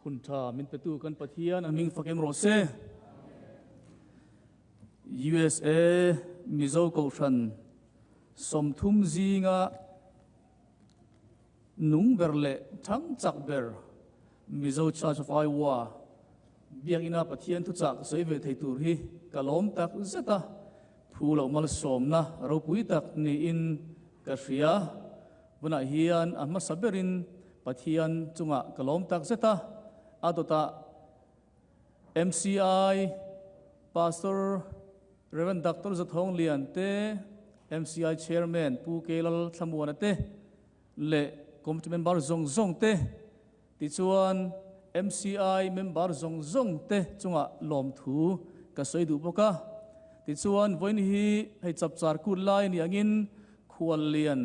คุณทามินเปตูกันปะเทียนมิงฟักเอ็มโรเซ USA มิโซโกชันสมทุมจีงะนุ่งเบรเล่ทั้งจักเบรมิโซชาชฟไอวาเบียกินาปะเทียนทุจักสวยเวทีตูรีกะล้อมตักเซตาผู้เหล่ามัลสมนะเราปุยตักนี่อินกะเสียวันอาทิตย์อันมาสับเบรินปะเทียนจุงะกะล้อมตักเซตาอาตุตา MCI Pastor Reverend Dr. Zathong Lian te MCI Chairman Pu Kelal Thamuan te le Committee Member Zong Zong te ti chuan MCI Member Zong Zong te chunga lom thu ka soi du boka ti chuan voin hi hei chap char ku lai ni angin khual lian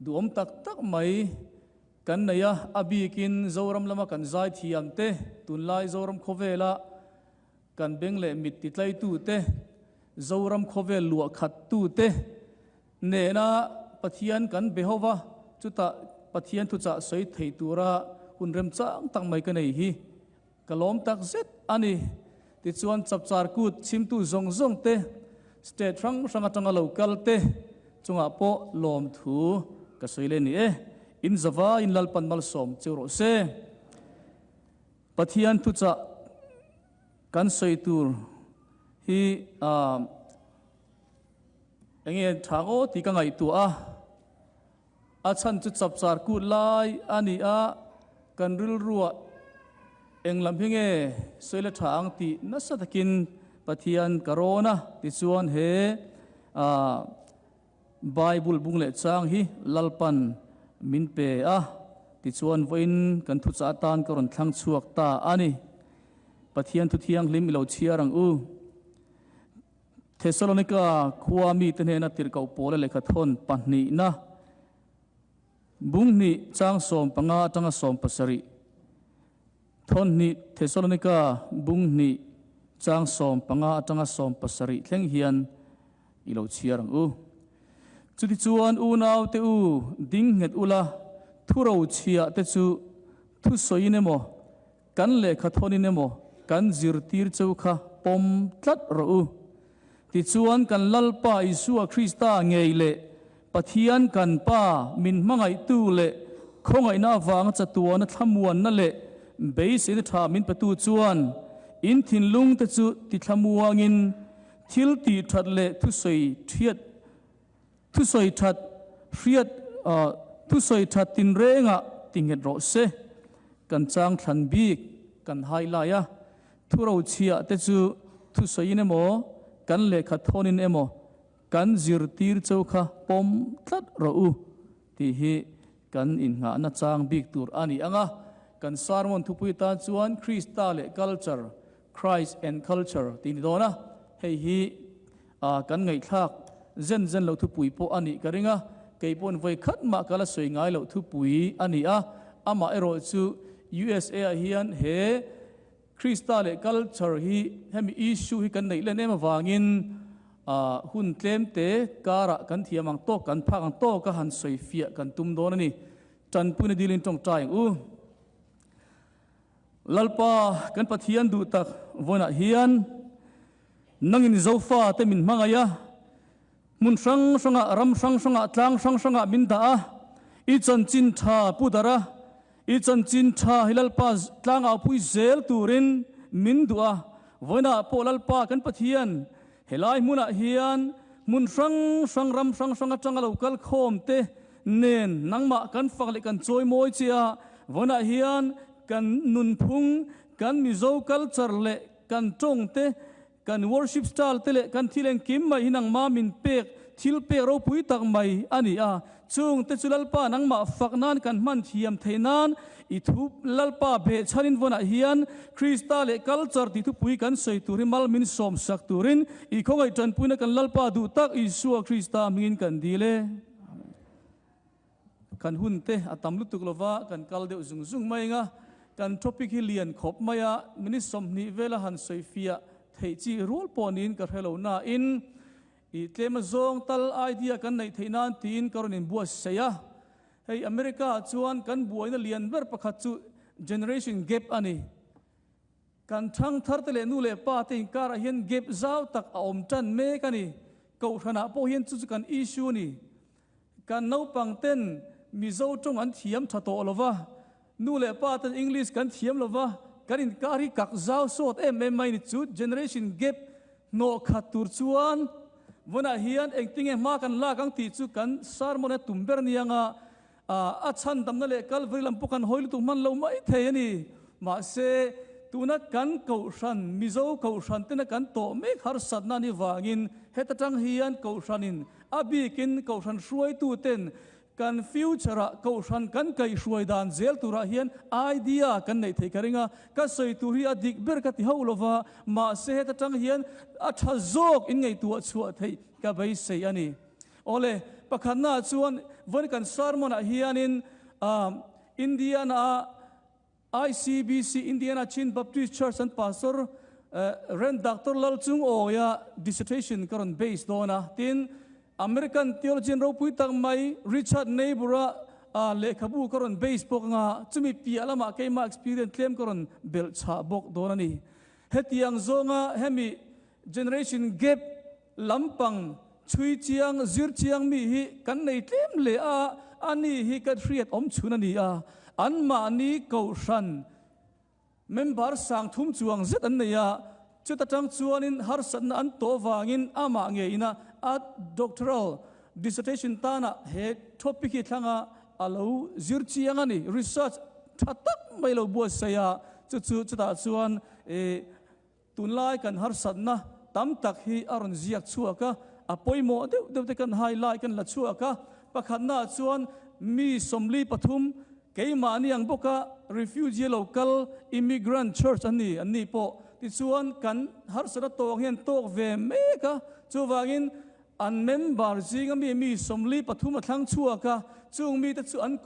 duom tak tak mai kan naya abikin zoram lama kan zai thiam te tun lai zoram khovela kan beng le mit ti tlai tu te zoram khovel lua khat tu te ne na pathian kan behova chuta pathian tu cha soi thei tura hun rem chang tang mai ka nei hi kalom tak zet ani ti chuan chap char kut chim tu zong zong te state rang ranga tanga local te chunga po lom thu ka soi le ni in zawa in lalpan malsom chero se pathian tu cha kan soi tur hi enge thango ti ka ngai tu a chan chu chap char ku lai ani a kan ril ruwa englam hinge soile thang ti nasa takin pathian corona ti chuan he bible bung le chang hi lalpan min pe a ti chuan voin kan thu cha tan karon thlang chuak ta ani pathian thu thiang lim lo chiarang u Thessalonica khuami tenena tirkau pole lekha thon panni na bungni chang som panga tanga som pasari thon ni Thessalonica bungni chang som panga tanga som pasari thleng hian ilo chiarang u chuti chuan u naw te u ding nget ula thuro chia te chu thu soine mo kan lekha thonine mo kan zirtir chaukha pom tlat ro u ti chuan kan lalpa Isua Krista ngeile pathian kan pa min mangai tu le khongai na wang chatuan thamuan na le beise ni tha min patu chuan in thin lung te chu ti thamuangin thil ti that le thu soi thiat thu soi that riat thu soi that tin renga tinget ro se kan chang thlan bik kan hailaya thuro chia te chu thu soi ne mo kan lekha thonin emo kan zirtir chaukha pom tlat ro u ti hi kan in nga na chang big tur ani anga kan sarmon thupui ta chuan Krista le culture Christ and culture tin dona hei hi kan ngai thak zen zen lo thupui po ani karinga keipon voi khat ma kala soi ngai lo thupui ani a ama ero chu USA hian he Krista le culture hi hemi issue hi kan nei le nema wangin hun tlem te kara kan thiamang to kan phang to ka han soi fia kan tum don ani chan pune dilin tong trai u lalpa kan pathian du tak vona hian nangin zofa te min mangaya mun sang sanga ram sang sanga tlang sang sanga min da a I chan chin tha pudara I chan chin tha hilal pa tlang a pui zel turin min dua voina polal pa kan pathian helai muna hian mun sang ram sang atanga local khom te nen nangma kan fakle kan choi moi chia voina hian kan nun phung kan mizo culture le kan tong te kan worship style te le kan thileng kim mai hinang ma min pek thil pe ro pui tak mai ani a chung te chulalpa nangma faknan kan man thiam theinan I thu lalpa be chanin vona hian Krista le culture ti thu pui kan soi turin mal min som sak turin I khongai tan puina kan lalpa du tak Isua Krista mingin kan dile kan hunte atam lutuk lova kan kalde zung zung mai nga kan topic hi lian khop maya min som ni vela han soi fia thei chi rol ponin ka hello na in I tlema zong tal idea kan nei theinan tin karonin buas seya hei America chuan kan buaina lian ber pakhat chu generation gap ani kan thang thar te le nu le pa te kar hian gap zau tak a om tan me kani ko thana po hian chu kan issue ni kan no pang ten mi zo tong an thiam tha to lova nu le pa ten english kan thiam lova kan in kari kak zau sot mai ni chu generation gap no khatur chuan vona hian engting e ma kan la kang ti chu kan sarmona tumber nianga a chan damna le kalvari lampu kan hoil tu man lo mai the ani ma se tuna kan ko ran mizo ko ran tena kan to me har satna ni wangin hetatang hian ko ranin abikin ko ran ruai tu ten kan future ko ran kan kai ruai dan zel tura hian idea kan nei thei karinga ka soi tu hi adik ber ka ti holova ma se hetatang hian a tha zok in ngei tu chua thei ka bai sei ani ole pakhanna chuan von kan sermon a hianin Indiana ICBC Indiana Chin Baptist Church and Pastor Ren Dr. Lal Chung Oya dissertation karon based dona tin American theologian ro puitang mai Richard Neighbora lekhabu karon based pok nga chumi pialama keima experience claim karon bel cha bok dona ni hetiang zonga hemi generation gap lampang chui chiang zir chiang mi hi kan nei tlem le a ani hi ka thriat om chuna ni a an ma ni ko ran member sang thum chuang zet an neya chuta tang chuanin har san an to wangin ama nge ina a doctoral dissertation tana he topic hi thanga alo zir chiang ani research thatak mai lo bo saya chuta chuan tunlai kan har san na tam tak hi aron ziak chuaka apoimo de te kan highlight kan la chuaka pakhanna chuan mi somli pathum keima ani ang boka refugee local immigrant church ani po ti chuan kan har sara tong hian tok ve meka chuwangin an member jinga mi somli pathum athlang chuaka chung mi te chu an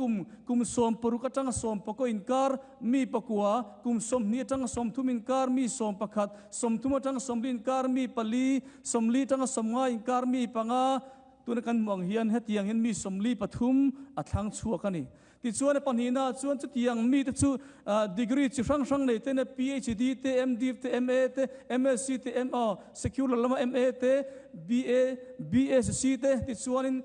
kum som poru ka tang som pako inkar mi pakua kum som ni tang som thum inkar mi som pakhat som thum tang som lin kar mi pali somli tang som nga inkar mi panga tuna kan mong hian hetiang hian mi somli pathum athlang chuaka ni ti chuan panhina chuan chu tiang mi te chu degree chi rang nei te na PhD te MD te MA te MSc te MA secular lama MA te BSc te ti chuanin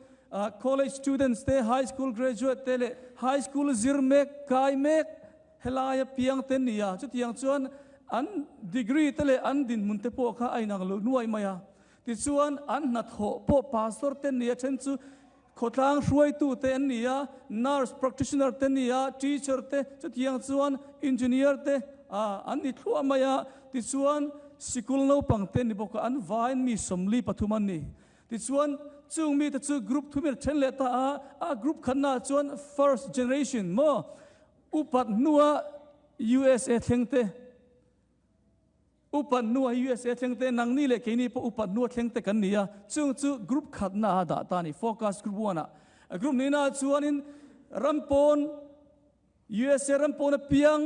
college students te high school graduate te le high school zirmek kaimek helaya piang te nia chu tiang chuan an degree te le an din mun te po kha ainang lo nuai maya ti chuan an na tho po pastor te nia chen chu khotlang ruai tu te nia nurse practitioner te nia teacher te chu tiang chuan engineer te an ni thua maya ti chuan sikul no pang te ni boka an vain mi somli pathuman ni ti chuan chung mi te chu group thumir then le ta a group khanna chuan first generation mo upat nuwa USA thengte upat nuwa USA thengte nangni le keini po upat nuwa thengte kan nia chung chu group khatna da ta ni focus group wana group ni na chuanin rampon USA rampon piang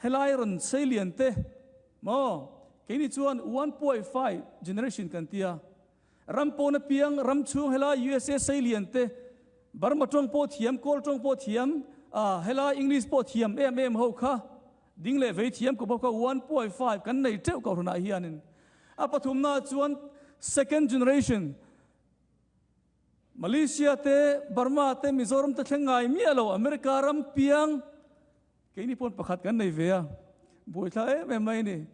helairon salient te mo keini chuan 1.5 generation kan tia rampona piang ramchung hela USA salient te barma tong po thiam kol tong po thiam hela English po thiam ho kha dingle ve thiam ko ka 1.5 kan nei teu ko na hianin apathumna chuan second generation Malaysia te Burma te Mizoram te thengai mi alo America ram piang keini pon pakhat kan nei ve a boitha mai ni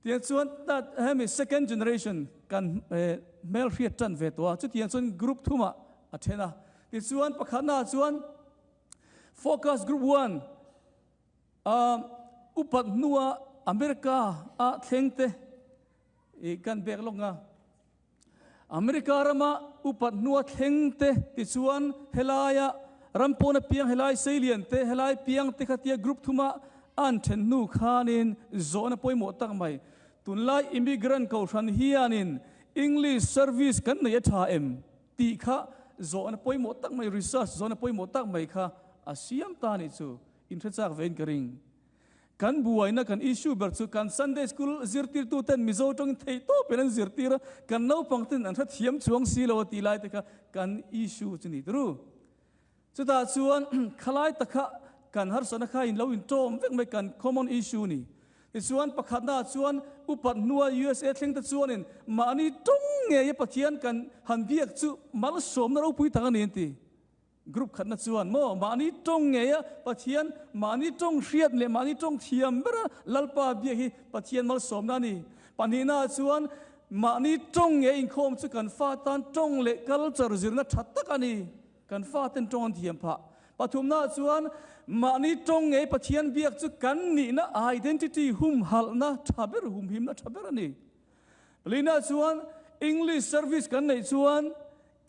tian chuan that hemi second generation kan male riat tan ve to chu tian chuan group thuma athena ti chuan pakhana chuan focus group 1 upat nuwa America a thengte e kan bek longa America rama upat nuwa thengte ti chuan helaya rampona piang helai salient te helai piang te khatia group thuma an then nu khanin zona poimo tak mai tunlai immigrant ko ran hianin English service kan nei tha em ti kha zona poimo tak mai research zona poimo tak mai kha asiam ta ni chu intrachak vein karing kan buaina kan issue ber chu kan Sunday school zirtir tu ten mizo tong thei to pen zirtir kan no pangtin an tha thiam chuang silo ti lai te kha kan issue chuni tru chuta chuan khalai takha กันหาสนข้าอินเราอินโจมเวกไม่กัน common issue นี่แต่ส่วนประคัดหน้าส่วนอุปนัว USA เท่งแต่ส่วนนี่มาอันนี้ตรงเงี้ยปะเทียนกันหันเบียกจู่มาลสมนั่นเราพูดทางนี้ตีกรุ๊ปขัดหน้าส่วนมั่วมาอันนี้ตรงเงี้ยปะเทียนมาอันนี้ตรงเชียดเลยมาอันนี้ตรงเทียมเบอร์ลัลปาเบียกปะเทียนมาลสมนั่นนี่ปัญหาหน้าส่วนมาอันนี้ตรงเงี้ยอินโคมจู่กันฟ้าตันตรงเล็กกัลเจอร์จิรนัดชัดตะกันนี่กันฟ้าตันตรงเทียมพระปฐุมหน้าส่วนมานี่ตรงไงปะเทียนเบียกจุกันนี่นะ identity หุ่มหัลนะทับเบอร์หุ่มหิมนะทับเบอร์นี่ลีน่าส่วน English service กันในส่วน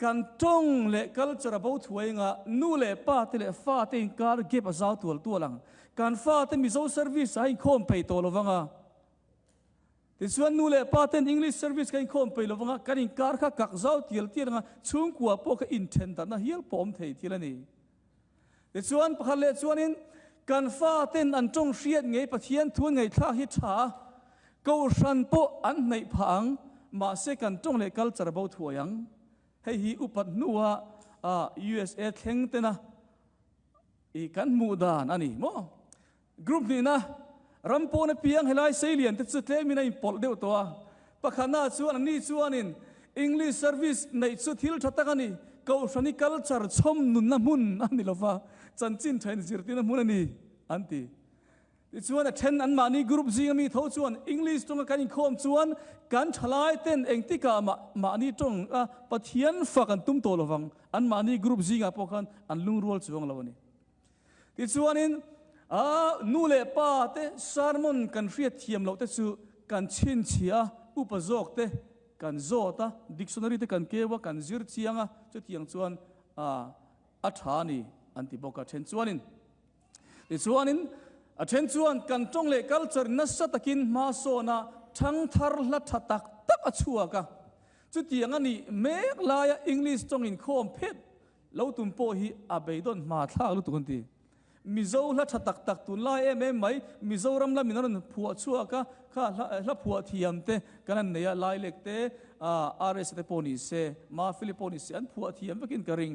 กันตรงเละกัลจะระบบถวยงะนู่เละป้าที่เละฟ้าที่การเก็บอาสาตัวหลังการฟ้าที่มีโซ่ service ให้คอมไปตัวละวังอ่ะที่ส่วนนู่เละป้าที่ English service ให้คอมไปละวังอ่ะการการข้ากักเจ้าเที่ยวที่ละงะช่วงกว่าพวก intent นะเฮียลปอมเที่ยวที่ละนี่แต่ส่วนพระเลส่วนนี้การฟ้าเต้นอันจงเชียดไงปะเทียนทวนไงท่าฮิตากูชันโปอันในผังมาเสกันจงเลยกัลจะระบบถวยยังให้ฮีอุปันนัวUSA เท่งเตนะอีกันมูดานอันนี้มั้งกลุ่มนี้นะรำโพนเพียงให้ไล่เซเลียนที่สุดเทมีในปอลเดียวตัวปะขณะส่วนนี้ส่วนนี้ English service ในสุดที่เราทัดกันนี่กูชันนี่กัลจะชมนุนน้ำมุนอันนี้ละฟ้าจันจินไทยจิรติน้ำมุนอันนี้อันที่ส่วนเช่นอันมานี่กลุ่มซิงมีเท่าส่วน English ตรงกันอีกคมส่วนการทลายเต้นเองที่กามานี่ตรงปะเทียนฝักกันตุ้มโตละฟังอันมานี่กลุ่มซิงพวกกันอันลุงรัวส่วนละวันนี้ที่ส่วนนี้นู่เล่ป้าเตสารมอนกันเรียดเทียมเราเตสุกันชินเชียอุปโภคเตกันโจตาดิกชันนารีเตกันเกว่ากันจิรเชียงจุดyangส่วนอัฐานีอันที่บอกกันเช่นส่วนนี้ที่ส่วนนี้เช่นส่วนกันจงเล่กัลเจอร์นัสตะกินมาโซนาทั้งทาร์ลัดตักตักชัวกะจุดyangอันนี้เมกลายอังกฤษจงอินโคมเพดเราตุ่มโพฮีอาเบดอนมาท่าลุตุกันทีมิโซลัดตักตักตุนลายไม่มิโซรัมละมินารันผัวชัวกะข้าละผัวเทียมเตกันนั่นเนี่ยลายเล็กเตอาร์เอสเตโปนิเซมาฟิลิปโปนิเซอันผัวเทียมไปกินกระริง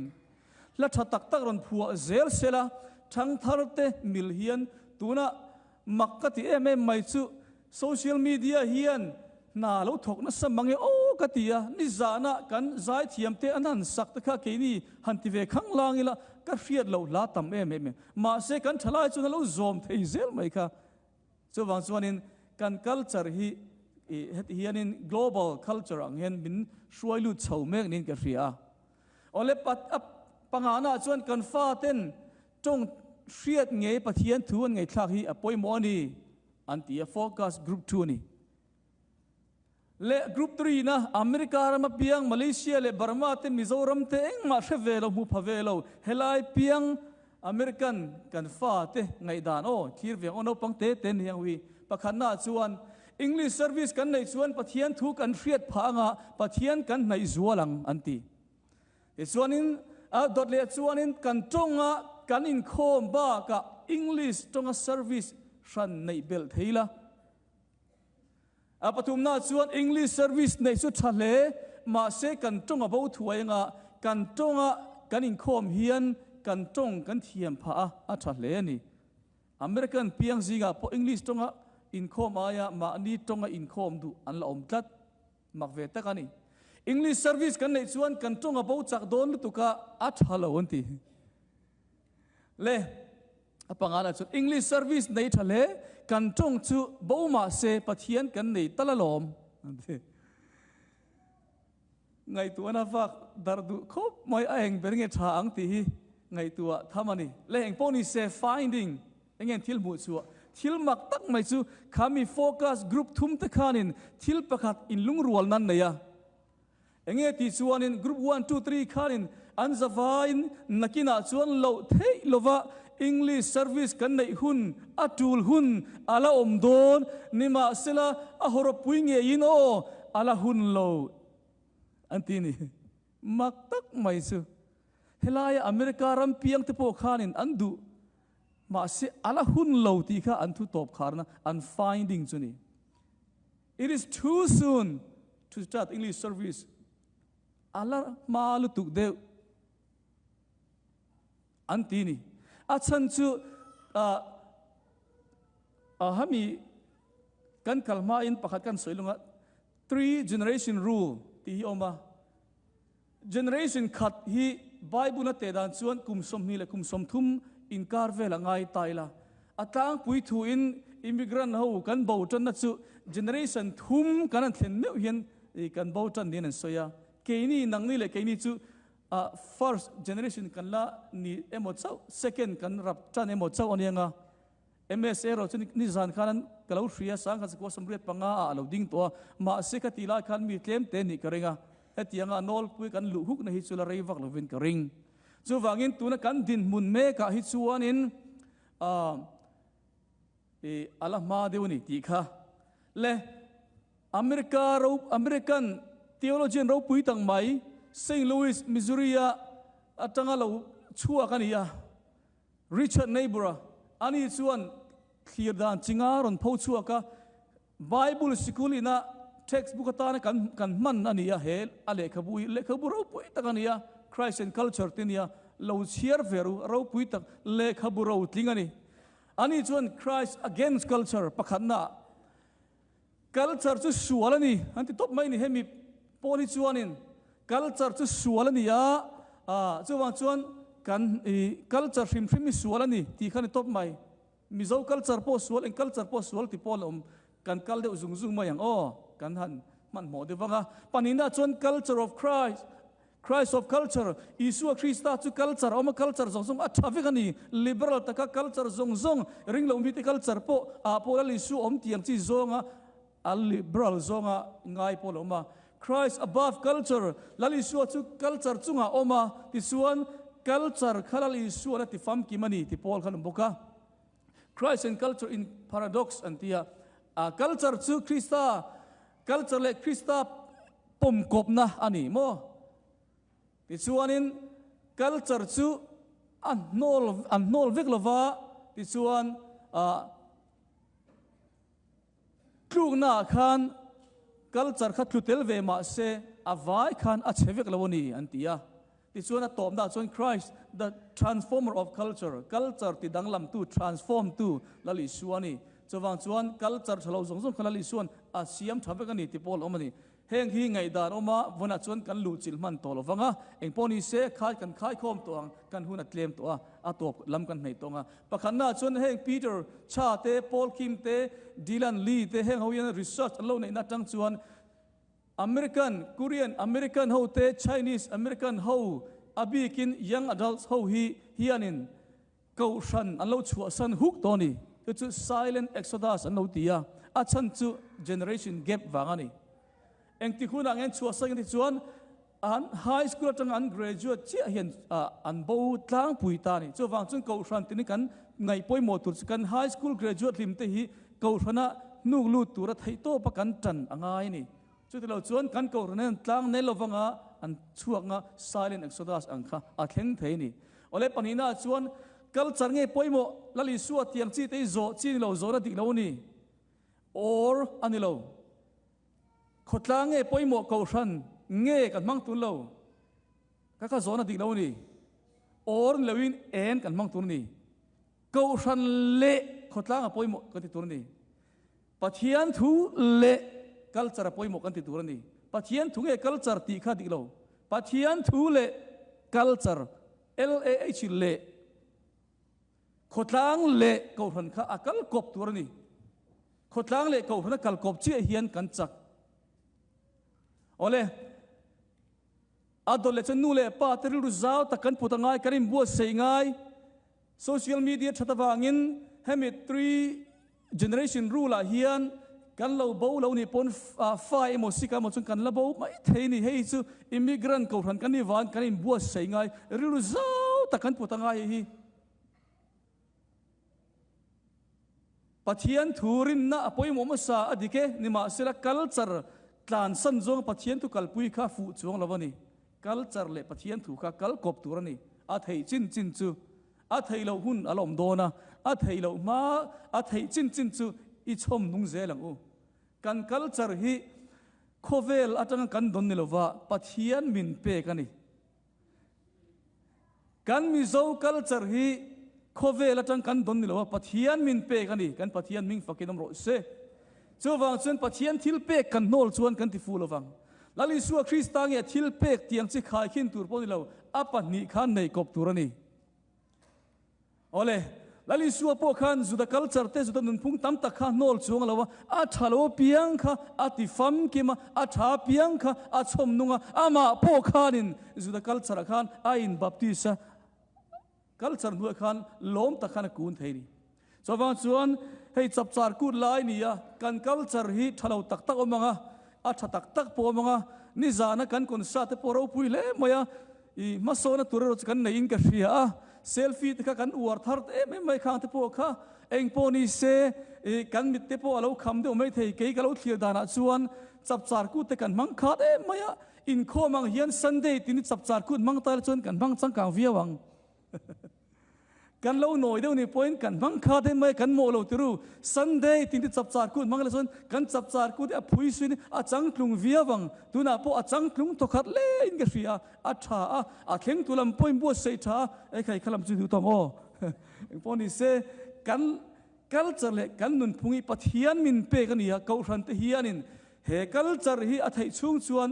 ลัดตักตักรันผัวเซลเซล่าทั้งทาร์เตมิลเฮียนตัวน่ะมักกะที่ไม่จู่โซเชียลมีเดียเฮียนน่าเราถกนั่นสมังโอ้กะที่นี่จานะกันใจเทียมเตอันนั้นสักตะข้าเกนี่หันที่เวข้างล่างนี่ละก็เฟียดเราลาตั้มมาเสกันทลายจนเราโจมเทเซลไหมค่ะส่วนส่วนนี้กัน culture ฮีเฮียนิน global culture อังเห็นบินช่วยลุดเฉาเมกนินกับเฟียโอเลปัดปังหาหน้าส่วนกันฟ้าเต้นจงเชียดไงปะเทียนทวนไงทักฮีอภัยมอนี่อันที่โฟกัสกรุ๊ป2นี่เละกรุ๊ป3นะอเมริกามาเพียงมาเลเซียเละบาร์มาเตมิโซรัมเตเองมาเชฟเวลมูพาเวลเฮลัยเพียงอเมริกันกันฟ้าเตไงดานโอทีร์เวียงโอโนปังเตเตนยังวีปะขันหน้าส่วน English service กันในส่วนปะเทียนทุกันเชียดพางะปะเทียนกันในส่วนหลังอันที่ส่วนนี้ดอดเละส่วนนี้กันจงะกันอินโคมบ้ากับ English จงะ service ชันในเบลเทล่าปฐุมนาส่วน English service ในสุดทะเลมาเสกันจงะบ่ถวยงะกันจงะกันอินโคมเฮียนกันจงกันเทียมพะทะเลนี่อเมริกันเพียงสิกะพอ English จงะอินโคมอายะมานี่จงะอินโคมดูอันละอมตัดมักเวตะกันนี่ English service กันในส่วนกันจงะบ่จักโดนตุกะทะเลวันที่เล่ปังอาณาจุด English service ในทะเลกันจงจูบ่มาเสปะเทียนกันในตะละลมไงตัวน่าฟักดาร์ดูคบไม่เองเป็นไงทางที่ไงตัวทำมันนี่เล่งพวกนี้เซ finding เงี้ยทิลมุชัวทิลมักตักไม่จูขามีโฟกัสกรุ๊ปทุ่มตะขานินทิลประคัดอินลุงรัวนั่นเนี่ยเงี้ยที่ส่วนนินกรุ๊ป1 2 3ขานินอันจะฟายนักกินอาส่วนเราเทโลวะEnglish service กันในหุ่นอัตูลหุ่นอาลาอมโดนนิมาเสละอาหรปุยเงียนโออาลาหุ่นโลอันที่นี่มักตักไม่ซื้อเฮลายอเมริการัมเพียงที่พวกข้านินอันดูมาเสอาลาหุ่นโลที่ข้าอันทุตบขาร์นะอัน finding จุนี่ it is too soon to start English service อาลามาลุตุกเดวอันที่นี่อาชันจู ฮามีกันคัลมาอินประคัดกันสวยลงอ่ะ three generation rule ที่ออกมา generation ขัดฮีไบเบิลนัดเตดานส่วนคุมสมนี่และคุมสมทุ่มอินการเวลง่ายตายละอัตางปุยทูอินอิมิเกรันเฮากันบ่าวจันนัดสุ generation ทุ่มกันนั่นเห็นเนื้อเห็นกันบ่าวจันนี่นั่นสวยเกนี่นังนี่เลยเกนี่สุfirst generation กันละนี่เอโมเจ้า second กันรับจันเอโมเจ้าอันยังอ่ะ MSA เราจะนิสานขันกล่าวเสียสังกัดสกุลสำเร็จปังอาเราดิ้งตัวมาเสกติลาขันมีเต็มเต็นนี่กระริงอ่ะเอติยังอ่ะนอลปุยกันลุกในฮิสุลาเรวักเราเป็นกระริงจูฟังอินตัวนักกันดินมุนเมกะฮิสุวานินอัลลอฮ์มาเดี๋ยวนี้ตีค่ะและอเมริกันทีโอโลจีเราปุยตั้งไหมเซนต์ลุยส์มิสซูรีอะจังเราชัวกันนี่อ่ะริชาร์ดเนบูร์อันนี้ส่วนเขียนด้านจิงารอนพูดชัวก็ไบเบิลสกุลินะเท็กซ์บุ๊กตานะกันมันอันนี้เฮลอะไรขบุยเล็กขบุเราปุยตั้งอันนี้คริสเตียนคัลเจอร์ที่นี่เราเชียร์เวรุเราปุยตั้งเล็กขบุเราทิ้งอันนี้อันนี้ส่วน Christ against culture ประคันนะ culture จะสวยแล้วนี่อันที่ตบไม่นี่ให้มีโพลิชวนิน culture จะสวยแล้วนี่จะวางส่วนกันculture ฟิมมีสวยแล้วนี่ที่ขันตบไม่มีเจ้า culture พอสวยเอง culture พอสวยที่พอลมกันเดียวซุงมาอย่างกันหันมันหมดเดี๋ยวฟังปันนี้นะส่วน culture of Christ of culture อิสุคริสต์จุ culture เอามา culture ซงอัฐวิกันนี่ liberal ตะกะ culture ซงริงลงพิธี culture พอแล้วอิสุเตียงที่ซงliberal ซงง่ายพอลงมา Christ above culture แล้วอิสุจุ culture จุงเอามาที่ส่วน culture ขลังอิสุนั่นที่ฟังกิมันนี่ที่พอลขันบุกะ Christ and culture in paradox อันที่culture จุคริสต์ culture และคริสต์ปุ่มกบนะอันนี้โมที่ส่วนนี้ culture จู่อันโนลวิกลวะที่ส่วนครูน่าขัน culture ขัดลุเทลเวมาเสอวายขันอัจฉริยะลวนี่อันที่ที่ส่วนนั้นตอบได้ส่วน Christ the transformer of culture ที่ดังลำตู้ transform ตู้ละลิส่วนนี้จะวางส่วน culture เราส่งคนละลิส่วนอาเซียมทำให้กันนี่ที่พอลออกมานี่เฮงฮีไงดานออกมาวันนั้นชวนกันลู่จิลมันตัวเราฟังเองพอนี้เสกขายกันขายข้อมตัวกันหุ่นเคลมตัวตัวลำกันในตัวประคันหน้าชวนเฮงปีเตอร์ชาเต้พอลคิมเต้ดิลันลีเต้เฮงเขายังรีเสิร์ชเล่าในนัดจังชวนอเมริกันเกาหลีอเมริกันเขาเต้ไชนีสอเมริกันเขาอบีกินยังอดัลต์เขาฮีอันนินเกาชันอันเราชัวสันฮุกตัวนี้ก็คือ silent exodus อันเราตีอาชันจู generation gap ว่างนี่เองที่คุณอ่านชัวร์สักที่ชวนอันไฮสคูลจังอัน graduate เชี่ยเห็นอันบูตั้งปุยตานี่จะฟังจนเกาชันที่นี่กันไงป่วยหมดตุสกันไฮสคูล graduate ลิมเตหีเกาชันนะนูลูตัวรัฐไทยโตประกันจันอ่างไงนี่จุดที่เราชวนกันเกาชันนั้นตั้งในเราฟังอันช่วงsilent exodus อังค่ะอันเข่งเทนี่โอเล่ปนิน่าชวนกัลจังไงป่วยหมดแล้วลิสวดเตียงจีเตยโจจีเราโจระติเรานี่ or อันนี้เราขดล้างเงี้ยป่วยหมดเกาชันเงี้ยกันมั่งตุนเราก็ข้าสอนอดีตเรานี่โอร์เลวินเอ็นกันมั่งตุนนี่เกาชันเละขดล้างป่วยหมดกันติดตุนนี่ปัจจัยทูเละกัลจาร์ป่วยหมดกันติดตุนนี่ปัจจัยทูเงี้ยกัลจาร์ตีข้าติดเราปัจจัยทูเละกัลจาร์ LAH เละขดล้างเละเกาชันข้าอักลกบตัวนี่ขดล้างเละเกาชันกัลกบเชี่ยเฮียนกันจักโอเล่อดอลเลชันนูเล่ป้าเตริรุซาวตะกันพุทธง่ายกันอิมบัวเสียง่ายโซเชียลมีเดียชัตวางินให้มี3 generation รู้ละเฮียนกันเราเบาเรานี่ปนไฟโมสิกาโมจนกันเราเบาไม่เทนี่ให้ซูอิมิเกรันเกาหันกันนี่วานกันอิมบัวเสียง่ายริรุซาวตะกันพุทธง่ายฮีปัจจัยทูรินนะป่วยโมมาซาอดีเกนิมาสิละคัลจาร์ตานสันจงปัจจัยทุกัลปุยข้าฟูจงละวันนี้คัลจาร์เล่ปัจจัยทุข้าคัลกบตัวนี้อาเทยจินจูอาเทยเราหุ่นอารมณ์โดนะอาเทยเรามาอาเทยจินจูอิชมนุ่งเจลังกันคัลจาร์ฮีโคเวลอาจจะกันดนนี่ละว่าปัจจัยมินเปกันนี่กันมิโซคัลจาร์ฮี ข้อเวลาจังกันดนนี่เราว่าปะเทียนมินเปกันนี่กันปะเทียนมิงฟักกันน้ำร้อยเสเจ้าวังส่วนปะเทียนทิลเปกันโนลชวนกันที่ฟูเราฟังลาลิสัวคริสต์ต่างเนี่ยทิลเปกเตียงสิขายขึ้นตัวพวกนี้เราอัปนิขันในกบตัวนี้โอเลลาลิสัวพวกขันจุดคัลเจอร์เตจุดนุนพุ่งตั้มตะขันโนลชวงเราว่าอัฐาโลเปียงค่ะอัติฟัมกิมาอัฐาเปียงค่ะอัชมนุงอามาพวกขันินจุดคัลเจอร์ขันอินบัพติสคัลเจอร์หัวขันล้มตะขันกูนเทนี่เจ้าวังส่วนให้จับจารกูดไลนี่อ่ะกันคัลเจอร์ฮีทะเลาตักตักอมังอ่ะอัฐตักตักพวมังอ่ะนี่จานะกันคนสัตย์พอเราพูดเลยมายามาโซนตัวเราจะกันในอินกับเสียเซลฟี่ที่กันอวดทาร์ไม่ข้างที่พวกเขาเองพอนี่เซกันมิดที่พวกเราคำเดียวไม่เทเกี่ยกับเราเที่ยวดานะชวนจับจารกูแต่กันมังขาดมายาอินโคมังเฮียนซันเดย์ที่นี่จับจารกูมังตายชวนกันมังสังกังเวียวังกันเราหน่อยเดียวนี่พอยกันมังคาได้ไหมกันโมเราติรู้ซันเดย์ที่นี่จับจารกูมังละส่วนกันจับจารกูที่พุยสุนี่อาจังกลุงเวียวังตัวน่ะพออาจังกลุงตกขัดเล่นกันเสียอาชาอาเข่งตัวลำพอยบัวเสียชาไอ้ใครขลังจุดตัวโม่พอนี่เสกันจะเละกันนุนพุงอีปัทเฮียนมินเปกันนี่เขาขันเทียนินเฮกันจะฮีอาไทยชุ่งชวน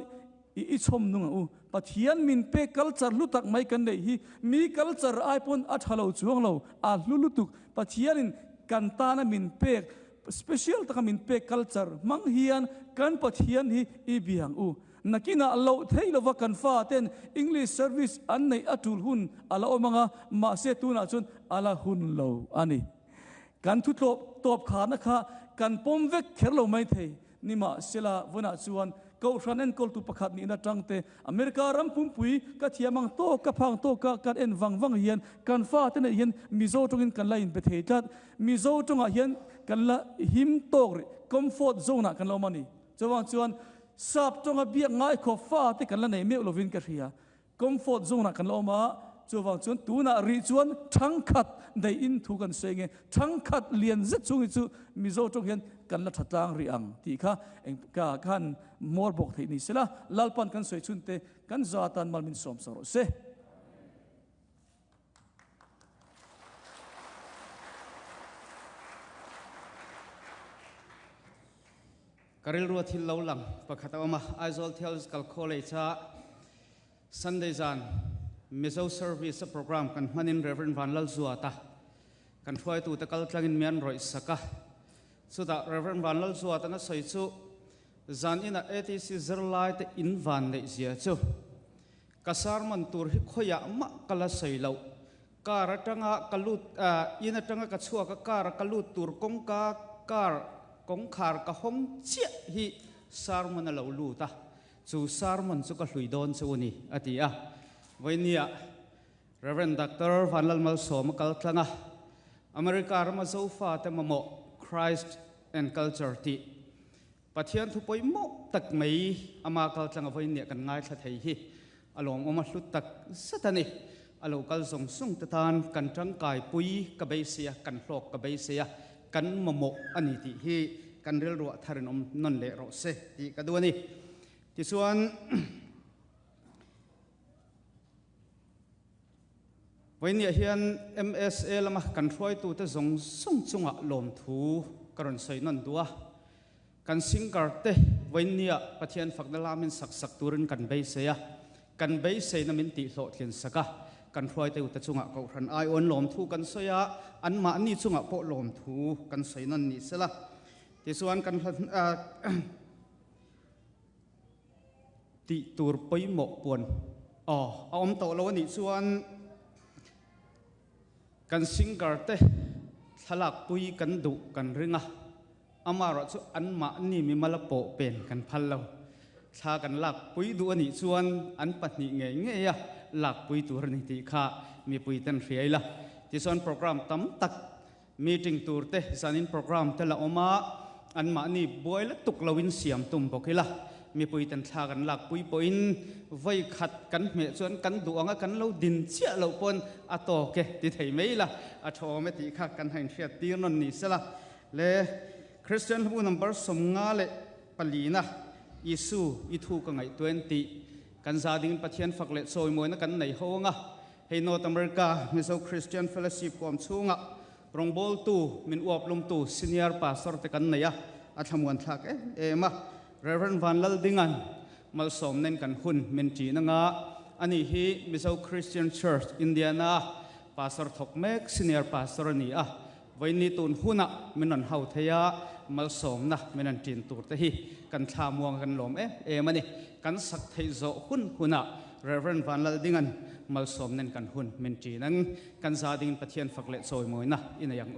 อีชมนุ่งปัทเฮียนมินเปกัลเจอร์ลุตักไม่กันได้ฮีมีกัลเจอร์ไอปอนอัฐเราช่วงเราลุตุกปัทเฮียนินกันตานะมินเปกสเปเชียลตะมินเปกัลเจอร์มังเฮียนกันปัทเฮียนฮีอีเบียงนักกินาเราเที่ยวว่ากันฟ้าเต้นอังกฤษเซอร์วิสอันในอัตุลหุนเราเอามังมาเสตุนาจนเราหุนเราอันนี้กันทุกตบขานะคะกันปมเวกเขเราไม่เทนี่มาเสลาวันอาจวนก็รันเอ็นกอลตุประคัดนี่นะจังเตอเมริการัมปุ่มปุยก็เทียมังโตก็พังโตก็กันเอ็นวังเฮียนกันฟ้าเต้นเฮียนมิโซตรงกันไล่ไปเทจัดมิโซตรงเฮียนกันละหิมโตกคอมฟอร์ตโซนกันเรามันนี่จะว่าชวนสับตรงเบียง่ายขอบฟ้าที่กันละในเมื่อเราวินกันเฮียคอมฟอร์ตโซนกันเรามาจะว่าชวนตัวน่ะริชวนทั้งขัดได้อินทุกันเสงทั้งขัดเลียนจิตช่วงนี้มิโซตรงเฮียนกันละทัดลางริอังที่ข้าเองกาขันมอร์บอกที่นี่สิละลาลปันกันสวยชุนเตกันจาตันมัลมินสอมสรุเสการเรียนรู้ที่เราหลังประคัตออกมาไอโซลเทลส์กัลโคเลชาซันเดย์จันมิโซเซอร์วิสโปรแกรมกันมันอินเรเวนวันลัลซัวตากันช่วยตัวตะกัลทางอินเมียนรอยสักสุดท้ายเรเวนวันลัลซัวตานั้นสวยชูจันอินเอทีซีเซอร์ไลท์อินวันเลยเสียชูกษัตริย์มันตัวฮิขยะมักกลาสวยเหล่าการะจังกกัลุดอินจังกัชัวการะกัลุดตัวกงการกงขารกะหงเจี๊ยฮิสารมันเหล่าลูตาจูสารมันสุกลุยโดนสูนี่อดีวันนี้เรเวนด็อกเตอร์ฟันลัลมัลโซมกัลทังอเมริกาเรามาโซฟาแต่มาโม Christ and Culture ที่ปะเทียนทุบไปโมตักไม่อามากัลทังวันนี้กันง่ายสัตย์ฮีอารมณ์อมาลุตักสัตย์นี่อารมณ์กัลส่งส่งตะทานกันจังกายปุยกับใบเสียกันโลกกับใบเสียกันมาโมอันนี้ที่ฮีกันเรียลรัวทารินอมนนเลโรเซที่กระดูนี่ที่ส่วนวันนี้เฮียน MSA ละมากันช่วยตัวแต่ส่งจุงลมทูกรณใส่นั่นตัวกันสิงการเตวันนี้ประเทศฝักดลามินสักตัวรินกันใบเสียกันใบเสียนั้นมินติโลเทียนสักกันช่วยตัวแต่จุงเขาทันไอออนลมทูกันเสียอันมาอันนี้จุงพอลมทูกันใส่นั่นนี่เสียละที่ส่วนกันติตัวไปหมกปวนเอาอมโตแล้ววันนี้ส่วนกันสิงการเตะทลักปุยกันดุกันเรื่องอามาเราชอันมานี่มีมาละโปเป็นกันพันเราชากันหลักปุยดูอันนี้ส่วนอันปัจนิเงี้ยหลักปุยตัวนี้ที่ข้ามีปุยตันเสียละที่ส่วนโปรแกรมตั้มตักมีติงตัวเตะสันินโปรแกรมแต่ละอมาอันมานี่บวยและตุกลวินเสียมตุ่มบอกให้ละมีปุยตันชากันหลักปุยปอินไว้ขัดกันเมื่อส่วนกันดวงกันเราดินเชี่ยเราปนอโตเกติไทยไม่ละอโชไม่ตีขัดกันให้เชียตีนนนี่สละเลคริสเตียนผู้นำบริสมงาเลปลีนะยิสูอิทูกันไง20กันซาดิงปะเทียนฝักเลโซยมวยนักกันในห้อง hey North America miso Christian Fellowship kom chunga rongbol tu min uap lum tu senior pastor te kan naya athamuan thak ema Reverend Vanlal dingan malsom nen kan hun min ti na nga ani hi miso Christian Church Indiana pastor thokmek senior pastor ni voini tun huna minan hau theya malsom na minan tin tur te hi kan thamuang kan lom mani kan sak thei zo huna Reverend Vanlal dingan malsom nen kan hun min ti nang kan za ding pathian fakle choi moina ina yang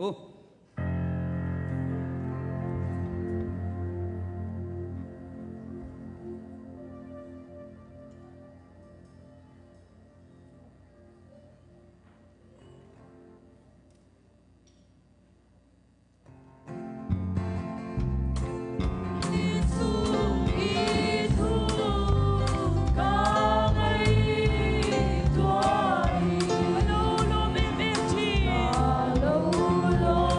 Hallelujah.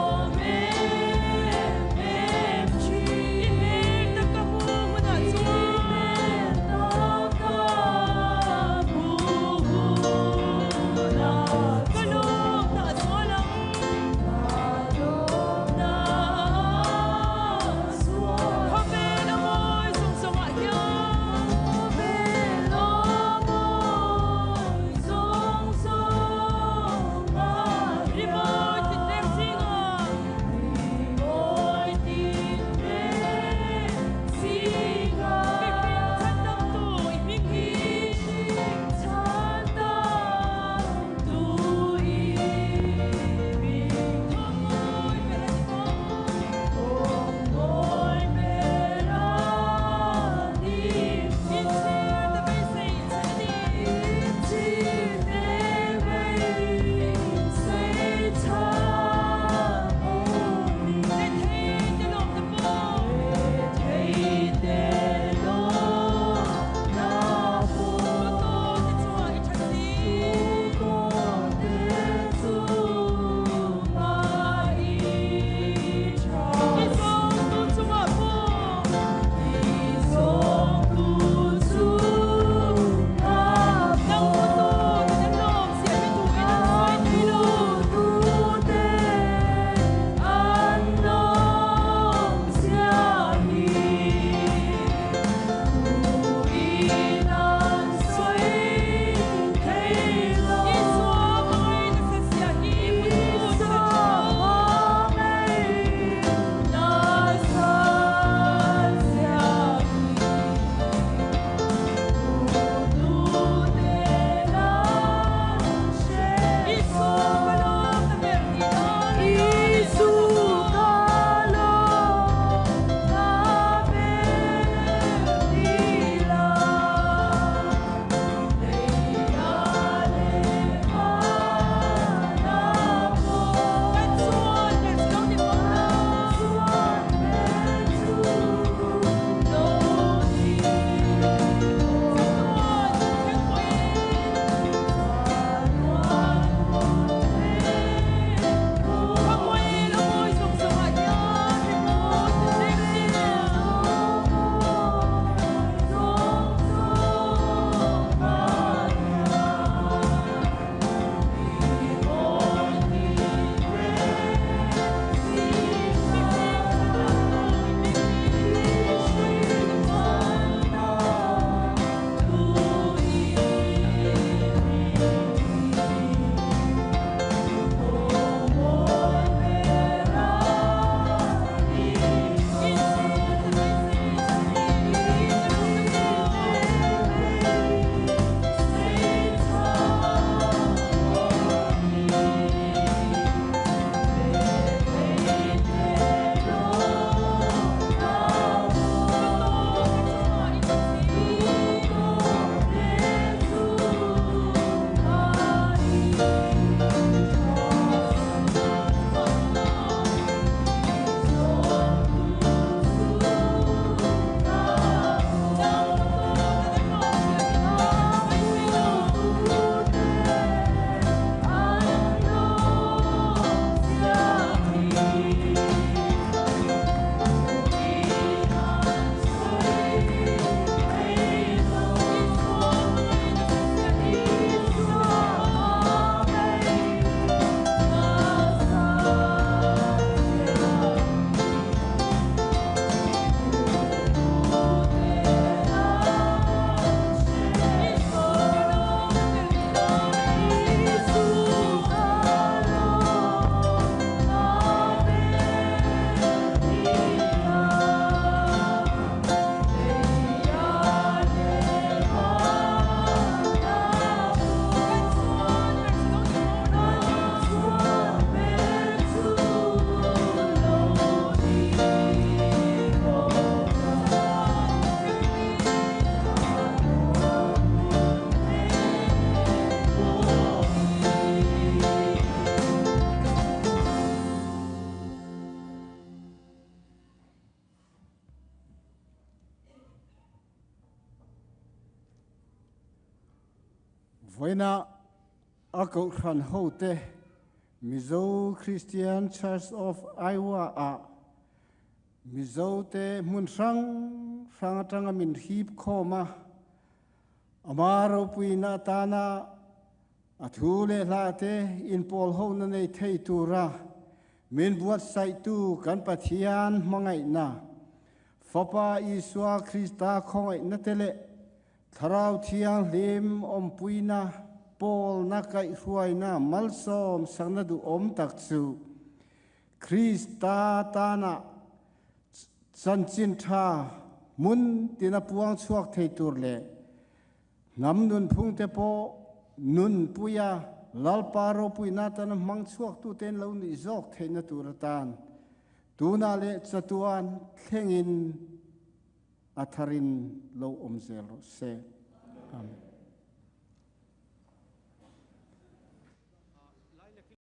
Voina ako khan hote Mizo Christian Church of Iowa a Mizo te mun sang atanga min hip koma amaro puina tana athule late in pol ho na nei thei tura min buat sai tu kan pathian mangai na Fapa Isua Krista khongai na tele tharau thiang lim om puina Paul na kai huaina malsom sangna du om takchu Krista tana sanchin tha mun tina puang chuak thei tur le nam nun phung te po nun puya lalparo puina tan mang chuak tu ten lo ni jok theina turatan tuna le chatuan thlengin atharin lo omzel se amen